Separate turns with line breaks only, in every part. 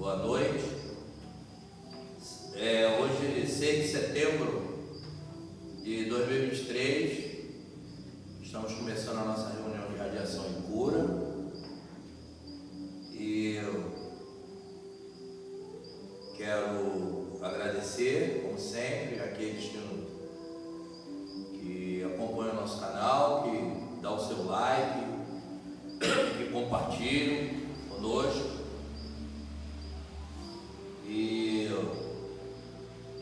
Boa noite. Hoje, 6 de setembro de 2023, estamos começando a nossa reunião de radiação e cura. E eu quero agradecer, como sempre, aqueles que acompanham o nosso canal, que dão o seu like, que compartilham conosco. E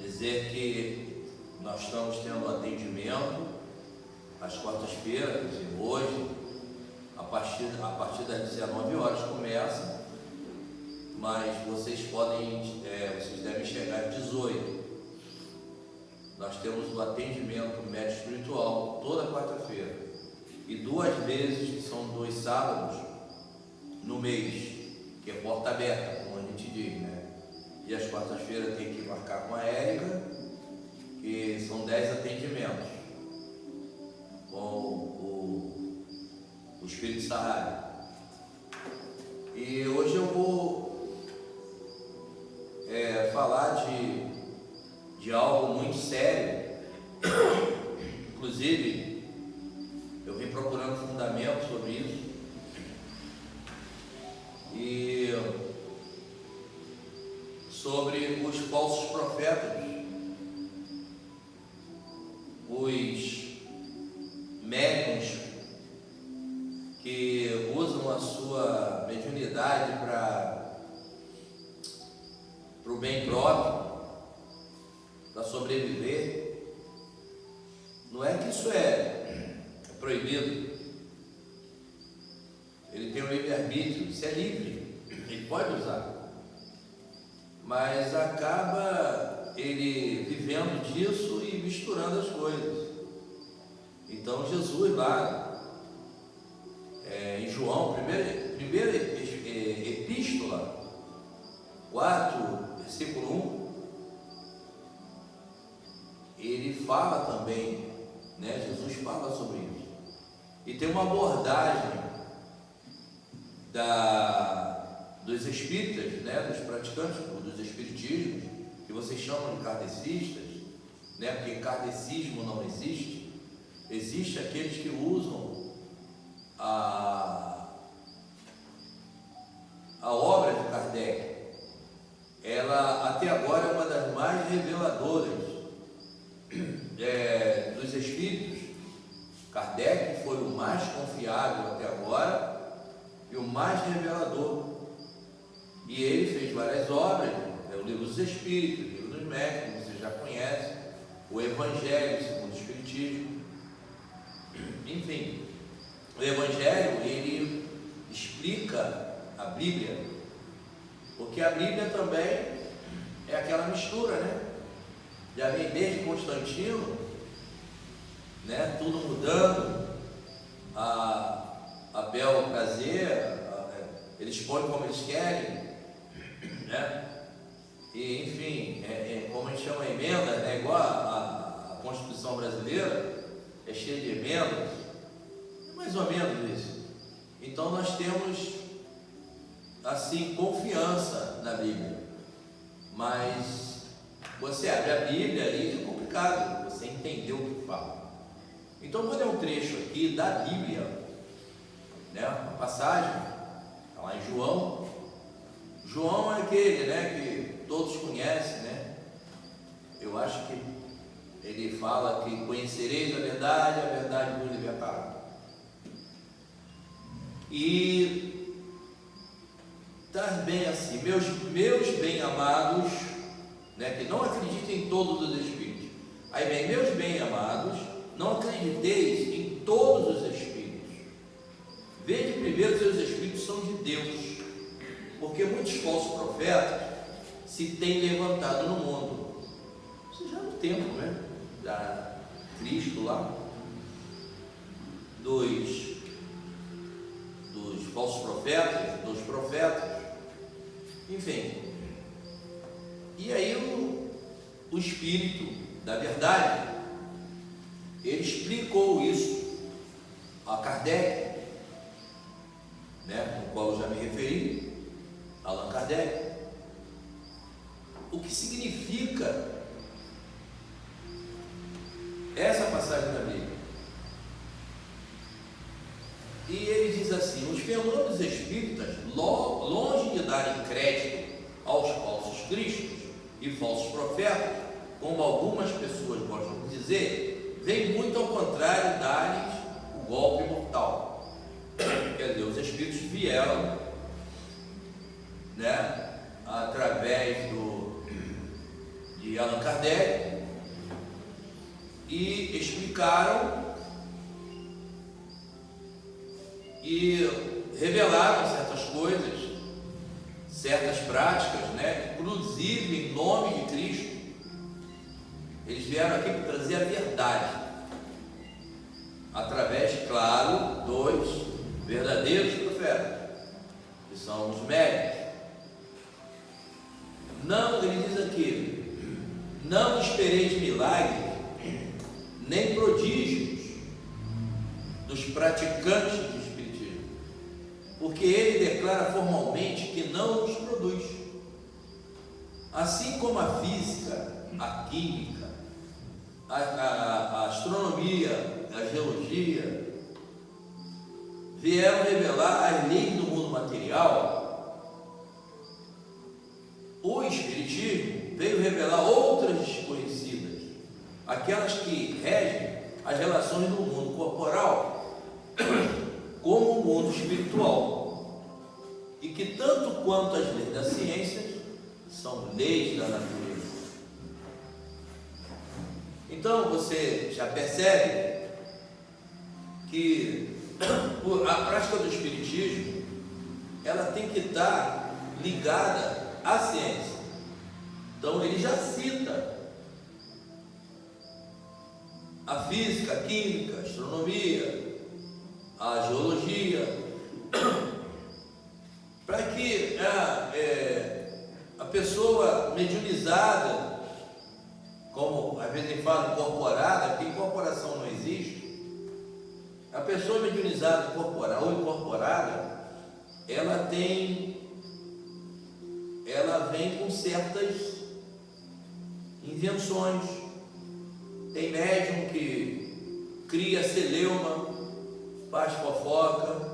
dizer que nós estamos tendo atendimento às quartas-feiras, e hoje, a partir das 19 horas começa, mas vocês devem chegar às 18. Nós temos o atendimento médico espiritual toda quarta-feira e 2 vezes, que são 2 sábados no mês, que é porta aberta, como a gente diz, né? E às quartas-feiras tem que marcar com a Érica, que são 10 atendimentos com o Espírito Sahara. E hoje eu vou falar de algo muito sério. Inclusive, eu vim procurando fundamento sobre isso. E sobre os falsos profetas, os médiuns que usam a sua mediunidade para o bem próprio, para sobreviver. Não é que isso é proibido. Ele tem o livre-arbítrio, isso é livre, ele pode usar. Mas acaba ele vivendo disso e misturando as coisas. Então Jesus lá, em João, primeira epístola, 4, versículo 1, ele fala também, né? Jesus fala sobre isso. E tem uma abordagem dos espíritas, né? Dos praticantes dos espiritismos, que vocês chamam de kardecistas, né? Porque kardecismo não existe. Existe aqueles que usam a obra de Kardec. Ela até agora é uma das mais reveladoras dos espíritos. Kardec foi o mais confiável até agora e o mais revelador. E ele fez várias obras, o Livro dos Espíritos, o Livro dos Médiuns, como vocês já conhecem, o Evangelho segundo o Espiritismo. Enfim, o Evangelho, ele explica a Bíblia, porque a Bíblia também é aquela mistura, né? Já vem desde Constantino, né? Tudo mudando, a bel prazer, eles põem como eles querem, né? E enfim, como a gente chama emenda, né? Igual a Constituição brasileira, é cheia de emendas, é mais ou menos isso. Então nós temos assim confiança na Bíblia, mas você abre a Bíblia e é complicado você entender o que fala. Então vou ler um trecho aqui da Bíblia, né? Uma passagem, está lá em João. João é aquele, né, que todos conhecem, né? Eu acho que ele fala que conhecereis a verdade vos libertará. E está bem assim, meus bem-amados, né, que não acreditem em todos os espíritos. Aí vem, meus bem-amados, não acrediteis em todos os espíritos. Vede primeiro se os espíritos são de Deus, porque muitos falsos profetas se têm levantado no mundo. Isso já no tempo, né? Da Cristo lá, dos falsos profetas, dos profetas, enfim. E aí o Espírito da Verdade, ele explicou isso a Kardec, né, no qual eu já me referi, Allan Kardec, fenômenos espíritas, longe de darem crédito aos falsos cristos e falsos profetas, como algumas pessoas gostam de dizer, vem muito ao contrário dar-lhes o golpe mortal. Quer dizer, os espíritos vieram, né, através de Allan Kardec, e explicaram e revelaram certas coisas, certas práticas, né? Inclusive em nome de Cristo. Eles vieram aqui para trazer a verdade, através, claro, dos verdadeiros profetas, que são os médiuns. Não, ele diz aqui, não espereis milagres, nem prodígios dos praticantes do Espiritismo, porque ele declara formalmente que não os produz. Assim como a física, a química, a astronomia, a geologia vieram revelar as leis do mundo material, o Espiritismo veio revelar outras desconhecidas, aquelas que regem as relações do mundo corporal como o mundo espiritual, e que tanto quanto as leis da ciência são leis da natureza. Então você já percebe que a prática do Espiritismo ela tem que estar ligada à ciência. Então ele já cita a física, a química, a astronomia, a geologia, para que a pessoa mediunizada, como às vezes ele fala incorporada, porque incorporação não existe, a pessoa mediunizada ou incorporada, ela vem com certas invenções. Tem médium que cria celeuma, faz fofoca,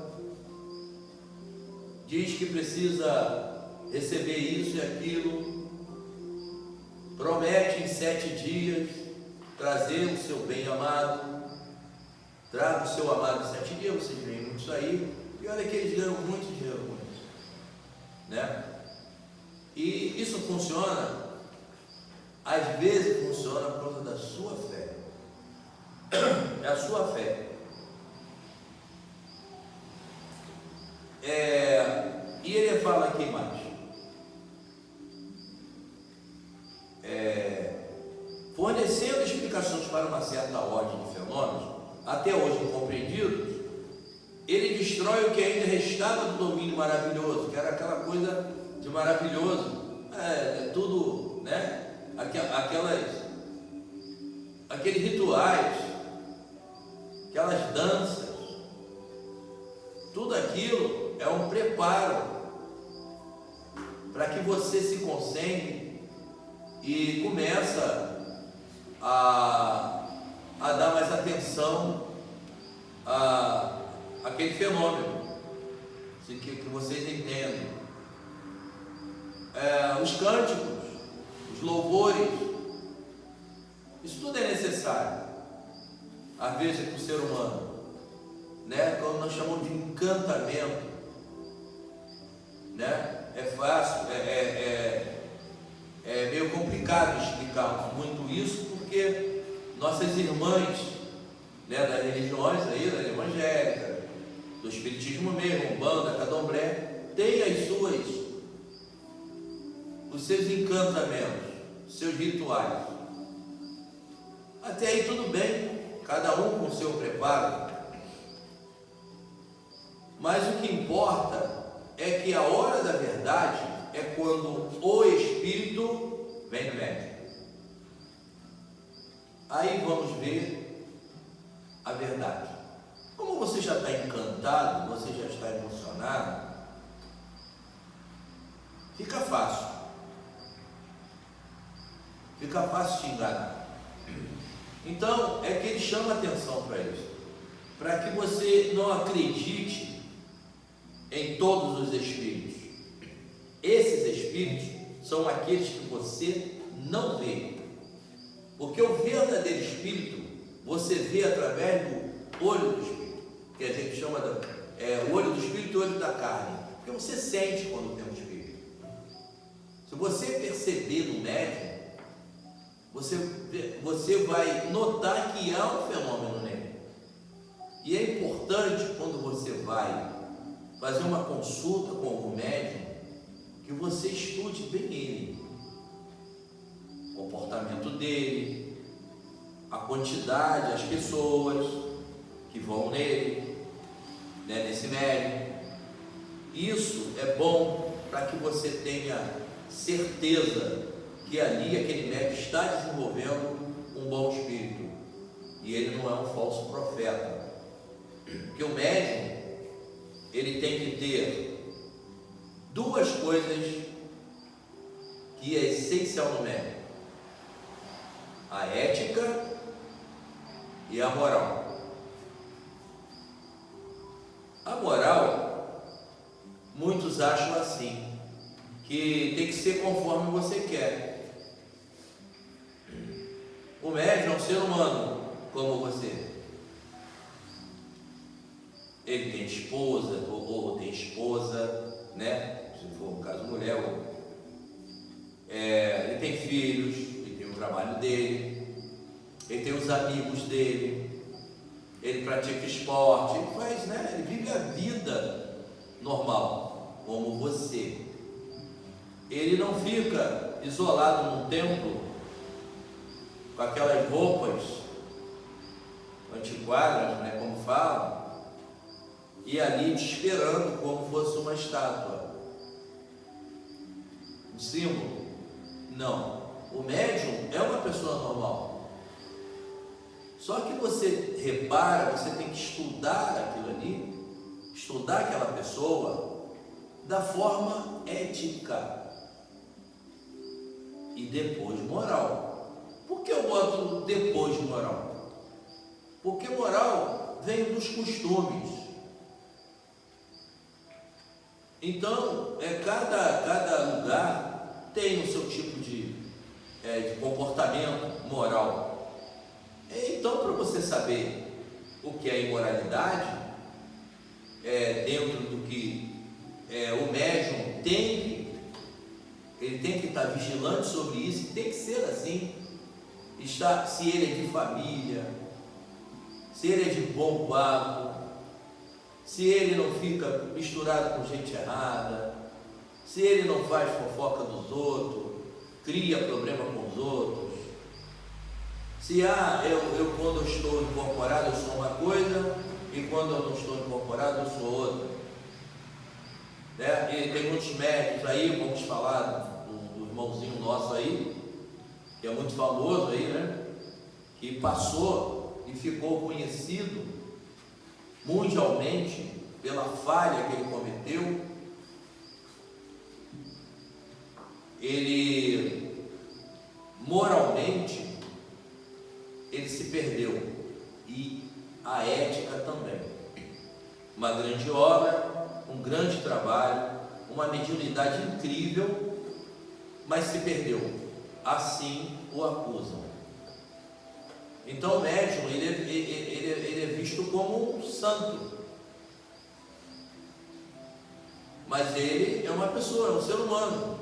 diz que precisa receber isso e aquilo, promete em 7 dias trazer o seu bem-amado, traga o seu amado em 7 dias, vocês veem muito isso aí, e olha que eles ganham muito dinheiro com isso, né? E isso funciona, às vezes funciona por causa da sua fé, é a sua fé. E ele fala aqui mais, fornecendo explicações para uma certa ordem de fenômenos, até hoje incompreendidos, ele destrói o que ainda restava do domínio maravilhoso, que era aquela coisa de maravilhoso, tudo, né? Aqueles rituais, aquelas danças, tudo aquilo é um preparo para que você se concentre e começa a dar mais atenção àquele fenômeno, que vocês entendem. Os cânticos, os louvores, isso tudo é necessário, às vezes, para o ser humano, né? Quando nós chamamos de encantamento, né? É fácil, é meio complicado explicar muito isso, porque nossas irmãs, né, das religiões aí, da evangélica, do espiritismo mesmo, Umbanda, Candomblé, tem os seus encantamentos, seus rituais. Até aí tudo bem, cada um com o seu preparo. Mas o que importa é que a hora da verdade é quando o Espírito vem no médium. Aí vamos ver a verdade. Como você já está encantado, você já está emocionado, fica fácil. Fica fácil te enganar. Então, é que ele chama atenção para isso, para que você não acredite em todos os espíritos. Esses espíritos são aqueles que você não vê, porque o verdadeiro espírito você vê através do olho do espírito, que a gente chama o olho do espírito e o olho da carne, porque você sente quando tem um espírito. Se você perceber no médium, você vai notar que há um fenômeno nele. E é importante, quando você vai fazer uma consulta com algum médium, que você estude bem ele, o comportamento dele, a quantidade, as pessoas que vão nele, nesse médium. Isso é bom para que você tenha certeza que ali aquele médium está desenvolvendo um bom espírito e ele não é um falso profeta. Porque o médium, ele tem que ter duas coisas que é essencial no médium: a ética e a moral. A moral, muitos acham assim, que tem que ser conforme você quer. O médium é um ser humano como você. Ele tem esposa, ou tem esposa, né? Se for um caso mulher, ele tem filhos, ele tem o trabalho dele, ele tem os amigos dele, ele pratica esporte, ele faz, né? Ele vive a vida normal, como você. Ele não fica isolado num templo com aquelas roupas antiquadas, né, como falam, e ali te esperando como fosse uma estátua, um símbolo. Não, o médium é uma pessoa normal, só que você repara, você tem que estudar aquilo ali, estudar aquela pessoa da forma ética e depois moral. Por que eu boto depois moral? Porque moral vem dos costumes. Então, cada lugar tem o seu tipo de comportamento moral. Então, para você saber o que é imoralidade, dentro do que o médium ele tem que estar vigilante sobre isso, tem que ser assim. Se ele é de família, se ele é de bom pago, se ele não fica misturado com gente errada, se ele não faz fofoca dos outros, cria problema com os outros, se eu quando eu estou incorporado eu sou uma coisa e quando eu não estou incorporado eu sou outra, né? E tem muitos médicos aí, vamos falar do irmãozinho nosso aí, que é muito famoso aí, né? Que passou e ficou conhecido mundialmente pela falha que ele cometeu. Ele moralmente ele se perdeu, e a ética também. Uma grande obra, um grande trabalho, uma mediunidade incrível, mas se perdeu. Assim o acusam. Então o médium ele é visto como um santo, mas ele é uma pessoa, é um ser humano.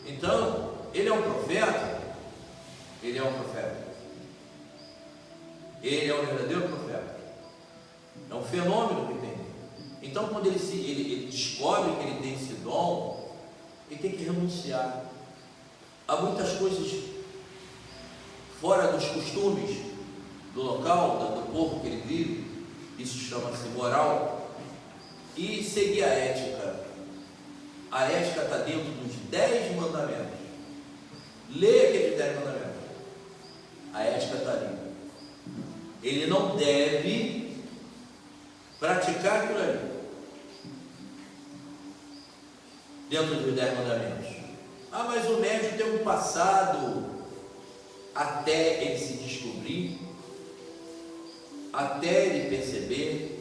Então ele é um profeta, ele é um profeta, ele é um verdadeiro profeta, é um fenômeno que tem. Então quando ele descobre que ele tem esse dom, ele tem que renunciar. Há muitas coisas fora dos costumes do local, do povo que ele vive, isso chama-se moral, e seguir a ética. A ética está dentro dos 10 mandamentos. Lê aqueles 10 mandamentos. A ética está ali. Ele não deve praticar aquilo ali, dentro dos 10 mandamentos. Mas o médium tem um passado até ele se descobrir, até ele perceber.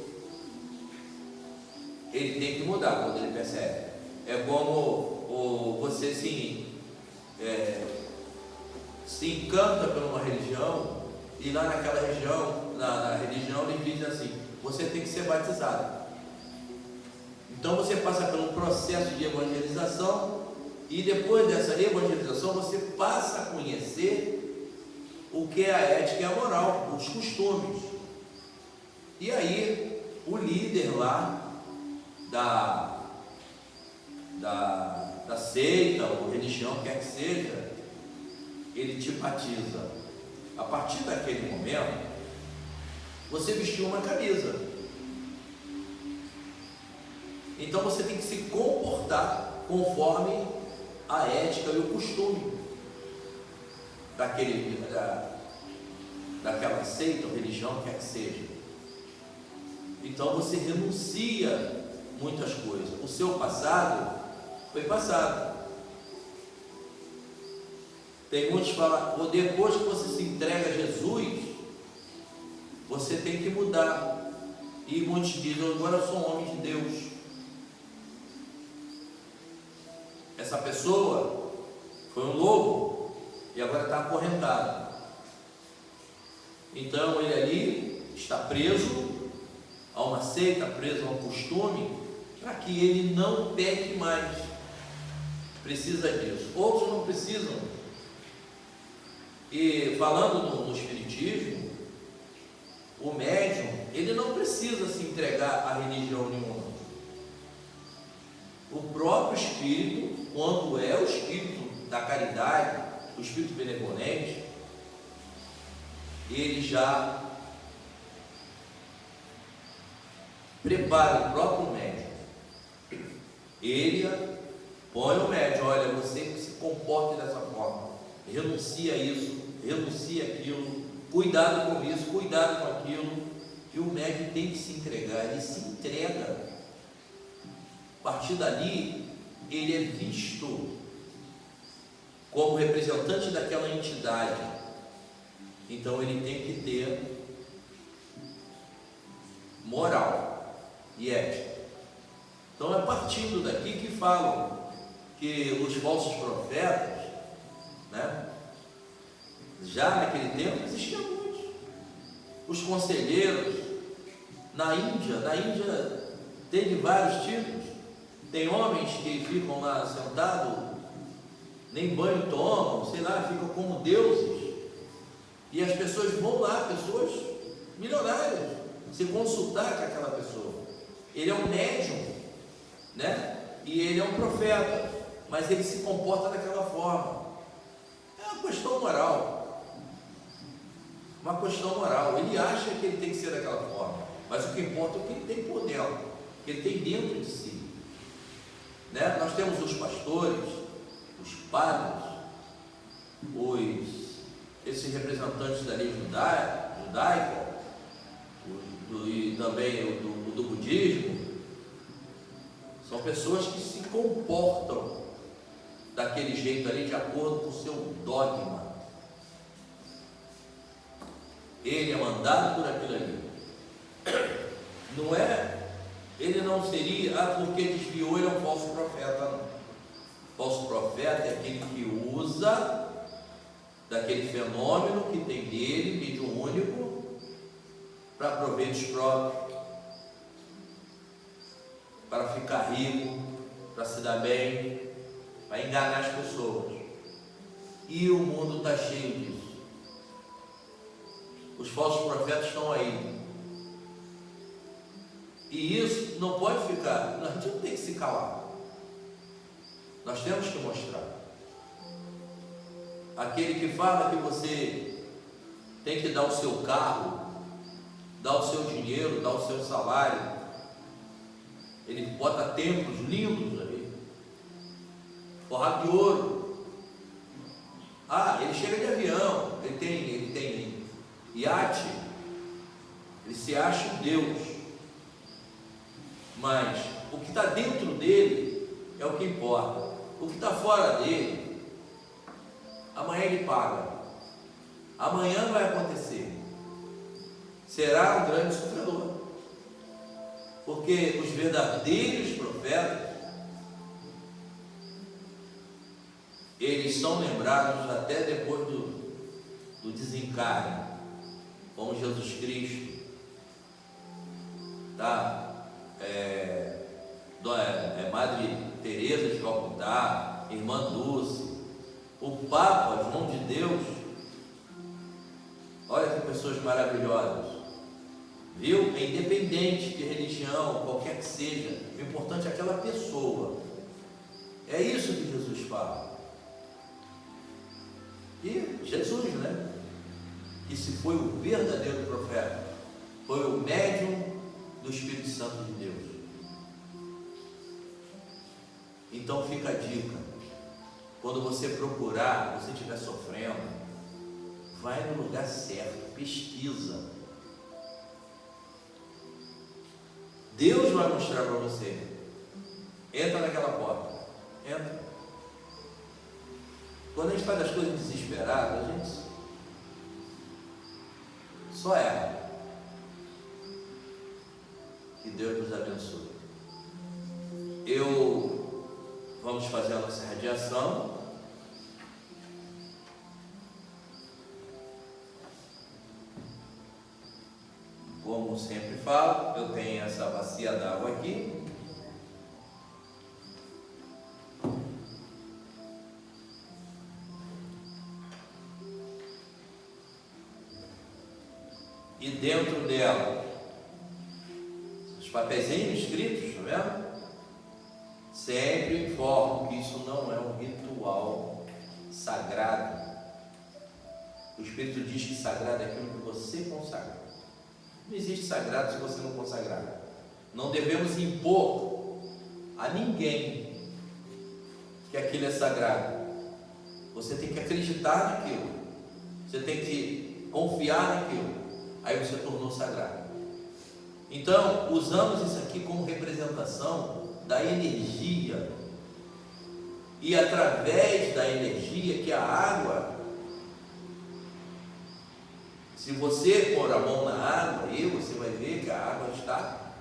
ele tem que mudar quando ele percebe. É como você se encanta por uma religião, e lá naquela região, na religião, eles dizem assim: você tem que ser batizado. Então você passa por um processo de evangelização, e depois dessa evangelização você passa a conhecer o que é a ética e a moral, os costumes. E aí o líder lá da seita ou religião, quer que seja, ele te batiza. A partir daquele momento, você vestiu uma camisa. Então você tem que se comportar conforme a ética e o costume daquela seita ou religião, quer que seja. Então você renuncia muitas coisas. O seu passado foi passado. Tem muitos que falam: depois que você se entrega a Jesus, você tem que mudar. E muitos dizem: agora eu sou um homem de Deus. Essa pessoa foi um lobo e agora está acorrentado. Então ele ali está preso a uma seita, preso a um costume, para que ele não peque mais. Precisa disso. Outros não precisam. E falando no espiritismo, o médium, ele não precisa se entregar a religião nenhuma. O próprio espírito, quando é o espírito da caridade, o espírito benevolente, ele já prepara o próprio médium. Ele põe o médium: olha, você se comporte dessa forma, renuncia a isso, renuncia aquilo, cuidado com isso, cuidado com aquilo. E o médium tem que se entregar, ele se entrega. A partir dali, ele é visto como representante daquela entidade. Então ele tem que ter moral e ética. Então é partindo daqui que falam que os falsos profetas, né, já naquele tempo existiam muitos. Os conselheiros, na Índia teve vários tipos. Tem homens que ficam lá sentados, nem banho tomam, sei lá, ficam como deuses. E as pessoas vão lá, pessoas milionárias, se consultar com aquela pessoa. Ele é um médium, né? E ele é um profeta, mas ele se comporta daquela forma. É uma questão moral. Uma questão moral. Ele acha que ele tem que ser daquela forma, mas o que importa é o que ele tem por dentro, o que ele tem dentro de si. Né? Nós temos os pastores, os padres, esses representantes da lei judaica, e também do budismo. São pessoas que se comportam daquele jeito ali, de acordo com o seu dogma. Ele é mandado por aquilo ali. Não é, ele não seria, porque desviou, ele é um falso profeta, não. Falso profeta é aquele que usa daquele fenômeno que tem dele, mediúnico, para proveitos próprios, para ficar rico, para se dar bem, para enganar as pessoas. E o mundo está cheio disso. Os falsos profetas estão aí. E isso não pode ficar, a gente não tem que se calar. Nós temos que mostrar. Aquele que fala que você tem que dar o seu carro, dar o seu dinheiro, dar o seu salário, ele bota templos lindos ali, forrado de ouro. Ele chega de avião, ele tem iate, ele se acha Deus. Mas o que está dentro dele é o que importa. O que está fora dele, amanhã ele paga. Amanhã vai acontecer. Será um grande sofredor. Porque os verdadeiros profetas, eles são lembrados até depois do desencarne, como Jesus Cristo, tá? Madre Teresa de Calcutá, Irmã Dulce, o Papa João de Deus. Olha que pessoas maravilhosas, viu? É independente de religião, qualquer que seja, o importante é aquela pessoa. É isso que Jesus fala. E Jesus, né? Que se foi o verdadeiro profeta, foi o médium do Espírito Santo de Deus. Então fica a dica: quando você procurar, você estiver sofrendo, vai no lugar certo, pesquisa. Deus vai mostrar para você. Entra naquela porta, entra. Quando a gente faz as coisas desesperadas, a gente só erra. Que Deus nos abençoe. Vamos fazer a nossa radiação. Como sempre falo, eu tenho essa bacia d'água aqui. E dentro dela, os papeizinhos escritos, tá vendo? Sempre informo que isso não é um ritual sagrado. O Espírito diz que sagrado é aquilo que você consagra. Não existe sagrado se você não consagrar. Não devemos impor a ninguém que aquilo é sagrado. Você tem que acreditar naquilo. Você tem que confiar naquilo. Aí você tornou sagrado. Então, usamos isso aqui como representação da energia. E através da energia que a água, se você pôr a mão na água, aí você vai ver que a água está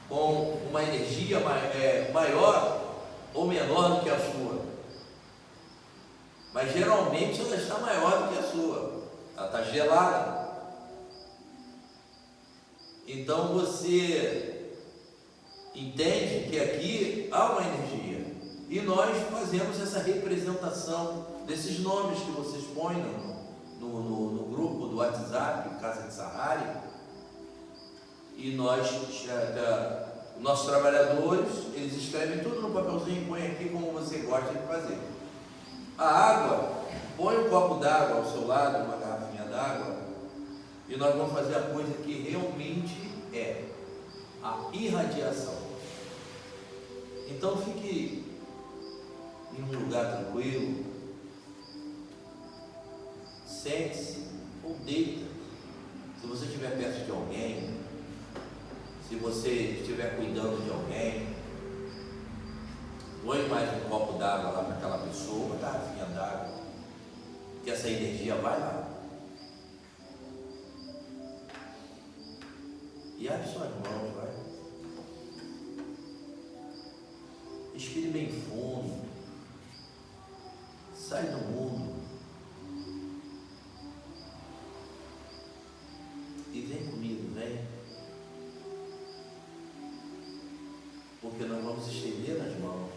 com uma energia maior ou menor do que a sua. Mas geralmente ela está maior do que a sua. Ela está gelada. Então você entende que aqui há uma energia. E nós fazemos essa representação desses nomes que vocês põem no grupo do WhatsApp, Casa de Sahari. E nossos trabalhadores, eles escrevem tudo no papelzinho e põem aqui como você gosta de fazer. A água, põe um copo d'água ao seu lado, uma garrafinha d'água, e nós vamos fazer a coisa que realmente é a irradiação. Então fique em um lugar tranquilo, sente-se ou deita. Se você estiver perto de alguém, se você estiver cuidando de alguém, põe mais um copo d'água lá para aquela pessoa, uma garrafinha d'água, que essa energia vai lá. E abre suas mãos, vai. Respire bem fundo. Sai do mundo. E vem comigo, vem. Porque nós vamos estender as mãos.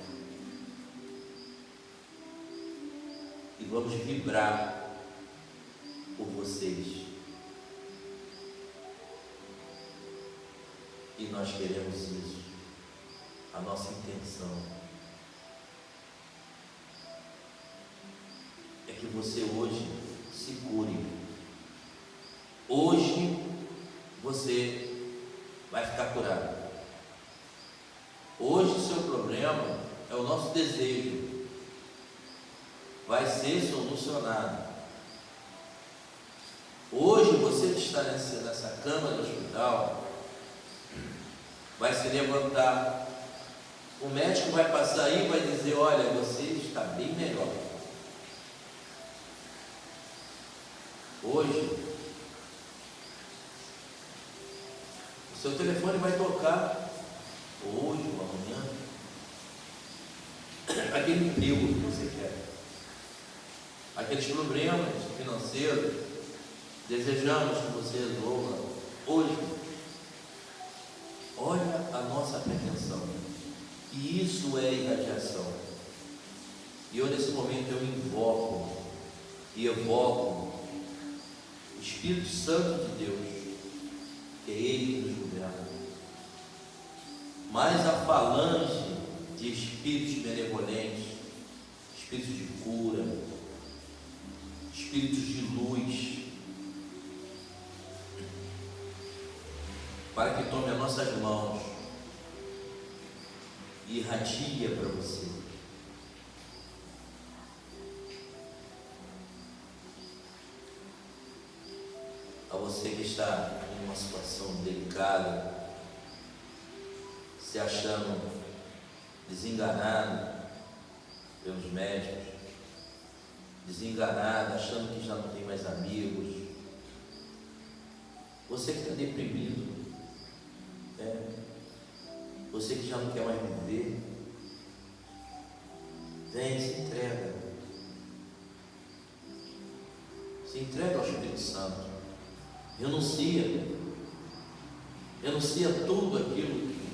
E vamos vibrar por vocês. E nós queremos isso. A nossa intenção é que você hoje se cure. Hoje você vai ficar curado. Hoje o seu problema é o nosso desejo. Vai ser solucionado. Hoje você que está nessa cama do hospital vai se levantar. O médico vai passar aí e vai dizer: olha, você está bem melhor. Hoje Seu telefone vai tocar hoje ou amanhã. Aquele emprego que você quer, aqueles problemas financeiros, desejamos que você resolva hoje. Olha a nossa pretensão, e isso é irradiação. E eu nesse momento eu invoco e evoco o Espírito Santo de Deus, que é Ele que nos governa. Mas a falange de espíritos benevolentes, espíritos de cura, espíritos de luz, para que tome as nossas mãos e irradia para você. A você que está em uma situação delicada, se achando desenganado pelos médicos, desenganado, achando que já não tem mais amigos, você que está deprimido, você que já não quer mais viver, vem, se entrega ao Espírito Santo, renuncia tudo aquilo que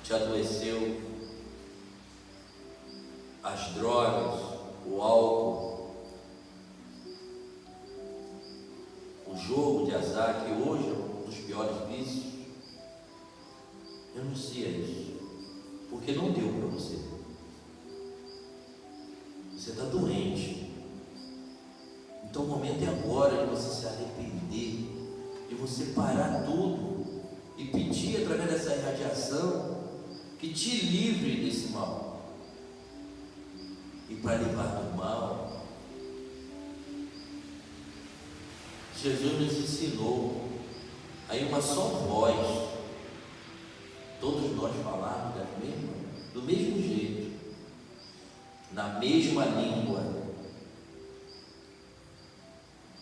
te adoeceu, as drogas, o álcool, o jogo de azar, que hoje é um dos piores vícios. Renuncia isso, porque não deu para você. Você está doente. Então o momento é agora de você se arrepender, de você parar tudo e pedir através dessa irradiação que te livre desse mal. E para livrar do mal, Jesus nos ensinou aí uma só voz, todos nós falarmos do mesmo jeito, na mesma língua,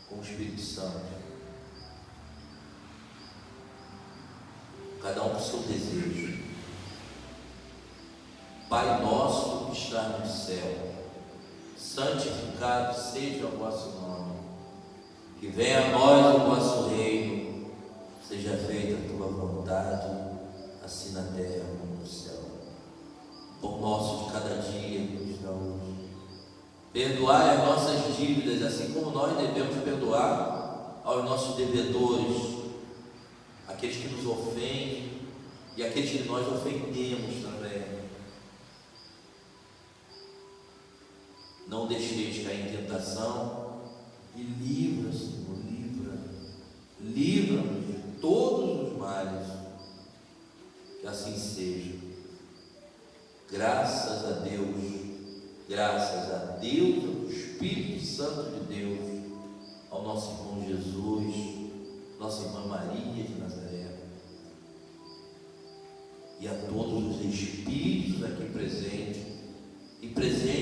com o Espírito Santo, cada um com o seu desejo. Pai nosso que está no céu, santificado seja o vosso nome, que venha a nós o vosso reino, seja feita a tua vontade, assim na terra como no céu. O pão nosso de cada dia nos dá hoje. Perdoai as nossas dívidas, assim como nós devemos perdoar aos nossos devedores, aqueles que nos ofendem e aqueles que nós ofendemos também. Não deixeis cair em tentação e livra, Senhor, livra-nos de todos os males. Que assim seja. Graças a Deus, ao Espírito Santo de Deus, ao nosso irmão Jesus, nossa irmã Maria de Nazaré, e a todos os espíritos aqui presentes, e presentes